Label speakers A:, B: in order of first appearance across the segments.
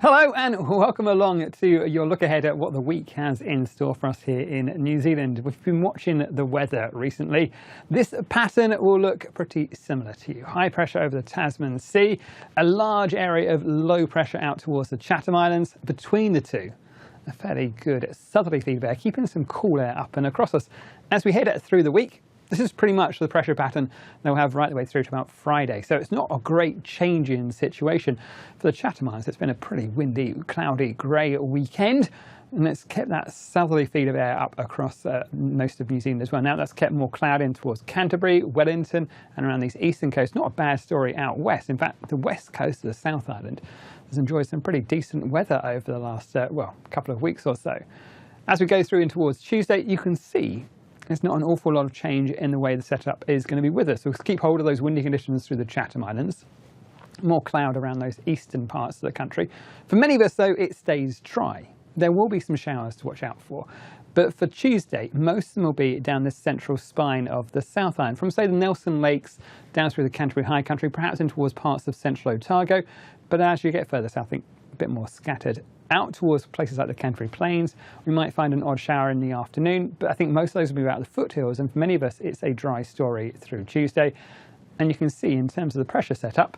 A: Hello and welcome along to your look ahead at what the week has in store for us here in New Zealand. We've been watching the weather recently. This pattern will look pretty similar to you. High pressure over the Tasman Sea, a large area of low pressure out towards the Chatham Islands. Between the two, a fairly good southerly feed air, keeping some cool air up and across us. As we head through the week, this is pretty much the pressure pattern they'll have right the way through to about Friday. So it's not a great change in situation for the Chatham Islands. It's been a pretty windy, cloudy, grey weekend, and it's kept that southerly feed of air up across most of New Zealand as well. Now that's kept more cloud in towards Canterbury, Wellington, and around these eastern coasts. Not a bad story out west. In fact, the west coast of the South Island has enjoyed some pretty decent weather over the last, couple of weeks or so. As we go through in towards Tuesday, you can see there's not an awful lot of change in the way the setup is going to be with us. We'll keep hold of those windy conditions through the Chatham Islands. More cloud around those eastern parts of the country. For many of us, though, it stays dry. There will be some showers to watch out for. But for Tuesday, most of them will be down this central spine of the South Island, from, say, the Nelson Lakes down through the Canterbury High Country, perhaps in towards parts of central Otago. But as you get further south, I think a bit more scattered. Out towards places like the Canterbury Plains, we might find an odd shower in the afternoon, but I think most of those will be about the foothills, and for many of us it's a dry story through Tuesday. And you can see in terms of the pressure setup,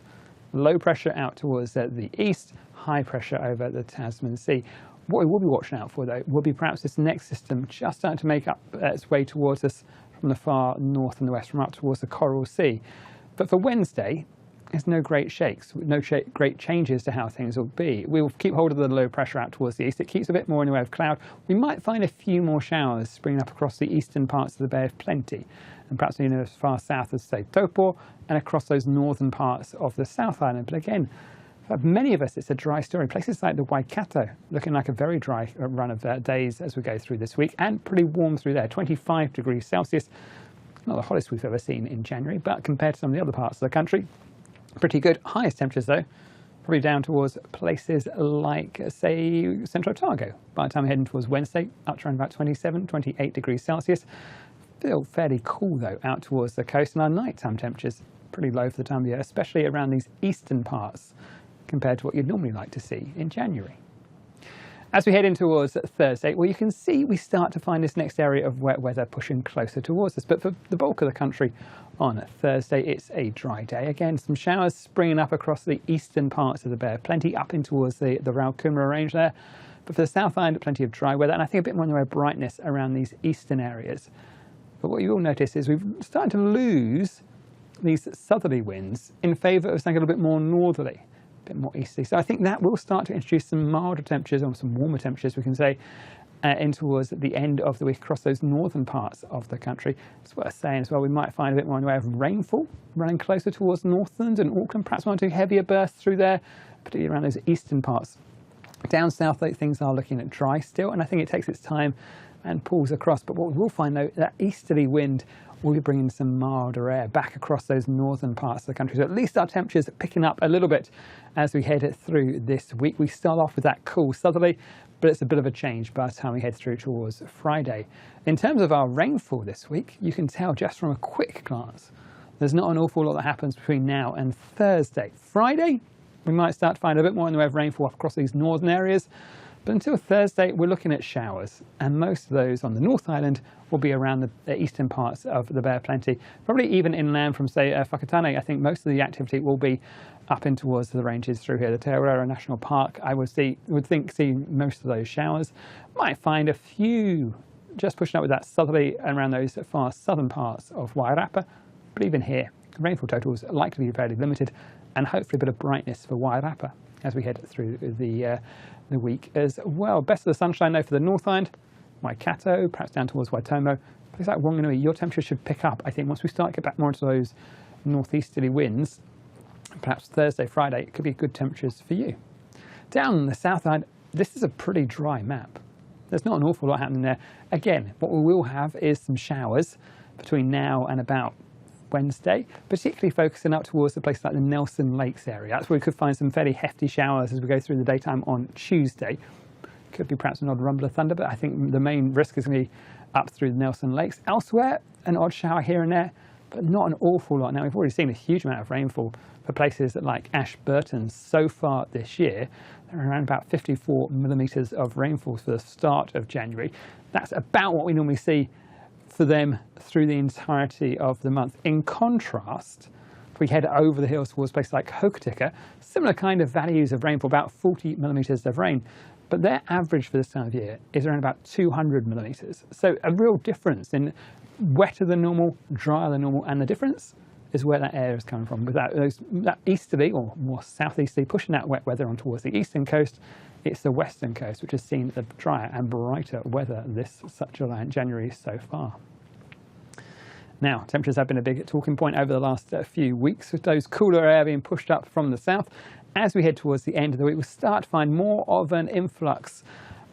A: low pressure out towards the east, high pressure over the Tasman Sea. What we will be watching out for, though, will be perhaps this next system just starting to make up its way towards us from the far north and the west, from up towards the Coral Sea. But for Wednesday, there's no great shakes, no great changes to how things will be. We will keep hold of the low pressure out towards the east. It keeps a bit more in the way of cloud. We might find a few more showers springing up across the eastern parts of the Bay of Plenty, and perhaps even as far south as, say, Taupo, and across those northern parts of the South Island. But again, for many of us, it's a dry story. Places like the Waikato looking like a very dry run of days as we go through this week, and pretty warm through there, 25 degrees Celsius. Not the hottest we've ever seen in January, but compared to some of the other parts of the country, pretty good. Highest temperatures, though, probably down towards places like, say, central Otago. By the time we're heading towards Wednesday, up to around about 27, 28 degrees Celsius. Still fairly cool, though, out towards the coast, and our nighttime temperatures pretty low for the time of year, especially around these eastern parts, compared to what you'd normally like to see in January. As we head in towards Thursday, well, you can see we start to find this next area of wet weather pushing closer towards us. But for the bulk of the country on Thursday, it's a dry day. Again, some showers springing up across the eastern parts of the Bay of Plenty, up in towards the Raukumara range there. But for the South Island, plenty of dry weather, and I think a bit more in the way of brightness around these eastern areas. But what you will notice is we've started to lose these southerly winds in favour of something a little bit more northerly, a bit more easterly. So I think that will start to introduce some milder temperatures, or some warmer temperatures, we can say, in towards the end of the week across those northern parts of the country. It's worth saying as well, we might find a bit more in the way of rainfall running closer towards Northland and Auckland, perhaps one or two heavier bursts through there, particularly around those eastern parts. Down south, though, things are looking at dry still, and I think it takes its time and pulls across. But what we will find, though, that easterly wind will be bringing some milder air back across those northern parts of the country. So at least our temperatures are picking up a little bit as we head through this week. We start off with that cool southerly, but it's a bit of a change by the time we head through towards Friday. In terms of our rainfall this week, you can tell just from a quick glance, there's not an awful lot that happens between now and Thursday. Friday, we might start to find a bit more in the way of rainfall across these northern areas. But until Thursday, we're looking at showers, and most of those on the North Island will be around the eastern parts of the Bay of Plenty. Probably even inland from, say, Whakatane. I think most of the activity will be up in towards the ranges through here. The Te Aurora National Park, I would see most of those showers. Might find a few just pushing up with that southerly and around those far southern parts of Wairarapa. But even here, rainfall totals are likely to be fairly limited, and hopefully a bit of brightness for Wairarapa as we head through the week as well. Best of the sunshine, though, for the North Island, Waikato, perhaps down towards Waitomo. Places like Wanganui, your temperature should pick up, I think, once we start to get back more into those northeasterly winds. Perhaps Thursday, Friday, it could be good temperatures for you. Down the South Island, this is a pretty dry map. There's not an awful lot happening there. Again, what we will have is some showers between now and about Wednesday, particularly focusing up towards the places like the Nelson Lakes area. That's where we could find some fairly hefty showers as we go through the daytime on Tuesday. Could be perhaps an odd rumble of thunder, but I think the main risk is going to be up through the Nelson Lakes. Elsewhere, an odd shower here and there, but not an awful lot. Now, we've already seen a huge amount of rainfall for places like Ashburton so far this year. There are around about 54 millimetres of rainfall for the start of January. That's about what we normally see for them through the entirety of the month. In contrast, if we head over the hills towards places like Hokitika, similar kind of values of rainfall, about 40 millimetres of rain, but their average for this time of year is around about 200 millimetres. So a real difference in wetter than normal, drier than normal, and the difference is where that air is coming from. With that easterly or more southeasterly pushing that wet weather on towards the eastern coast, it's the western coast which has seen the drier and brighter weather this January so far. Now, temperatures have been a big talking point over the last few weeks, with those cooler air being pushed up from the south. As we head towards the end of the week, we'll start to find more of an influx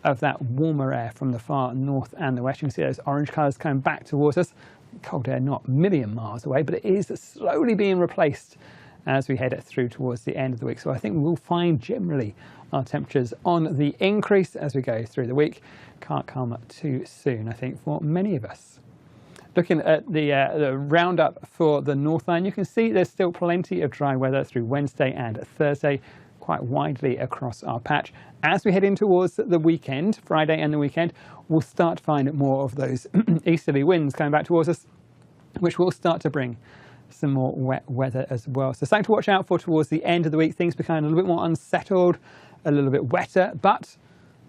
A: of that warmer air from the far north and the west. You can see those orange colours coming back towards us. Cold air not a million miles away, but it is slowly being replaced as we head through towards the end of the week. So I think we'll find generally our temperatures on the increase as we go through the week. Can't come too soon, I think, for many of us. Looking at the roundup for the Northland, you can see there's still plenty of dry weather through Wednesday and Thursday, quite widely across our patch. As we head in towards the weekend, Friday and the weekend, we'll start to find more of those easterly winds coming back towards us, which will start to bring some more wet weather as well. So something to watch out for towards the end of the week. Things becoming a little bit more unsettled, a little bit wetter, but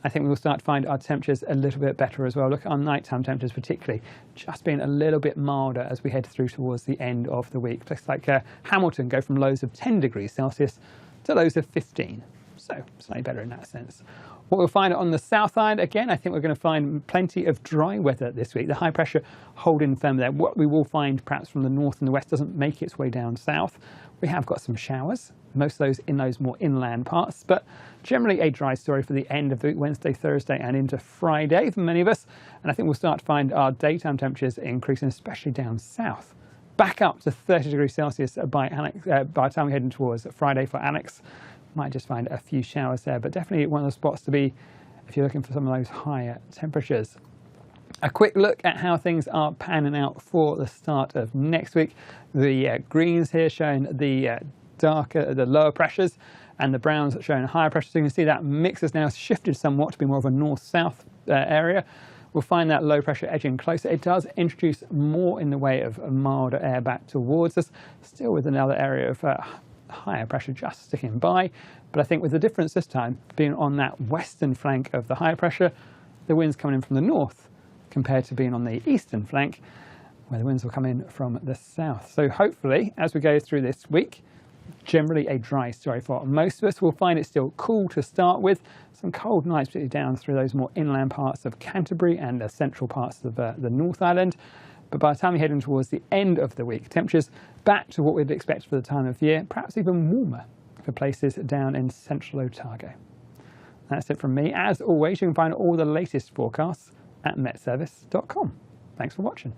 A: I think we'll start to find our temperatures a little bit better as well. Look at our nighttime temperatures particularly, just being a little bit milder as we head through towards the end of the week. Places like Hamilton go from lows of 10 degrees Celsius to lows of 15. So slightly better in that sense. What we'll find on the south side, again, I think we're going to find plenty of dry weather this week. The high pressure holding firm there. What we will find perhaps from the north and the west doesn't make its way down south. We have got some showers, most of those in those more inland parts, but generally a dry story for the end of the week, Wednesday, Thursday and into Friday for many of us. And I think we'll start to find our daytime temperatures increasing, especially down south. Back up to 30 degrees Celsius by the time we head in towards Friday for Annex. Might just find a few showers there, but definitely one of the spots to be if you're looking for some of those higher temperatures. A quick look at how things are panning out for the start of next week. The greens here showing the lower pressures, and the browns showing higher pressures. So you can see that mix has now shifted somewhat to be more of a north-south area. We'll find that low pressure edging closer. It does introduce more in the way of milder air back towards us, still with another area of higher pressure just sticking by. But I think with the difference this time being on that western flank of the higher pressure, the winds coming in from the north compared to being on the eastern flank where the winds will come in from the south. So hopefully as we go through this week, generally a dry story for most of us. We'll find it still cool to start with. Some cold nights particularly down through those more inland parts of Canterbury and the central parts of the North Island. But by the time we head in towards the end of the week, temperatures back to what we'd expect for the time of year, perhaps even warmer for places down in central Otago. That's it from me. As always, you can find all the latest forecasts at metservice.com. Thanks for watching.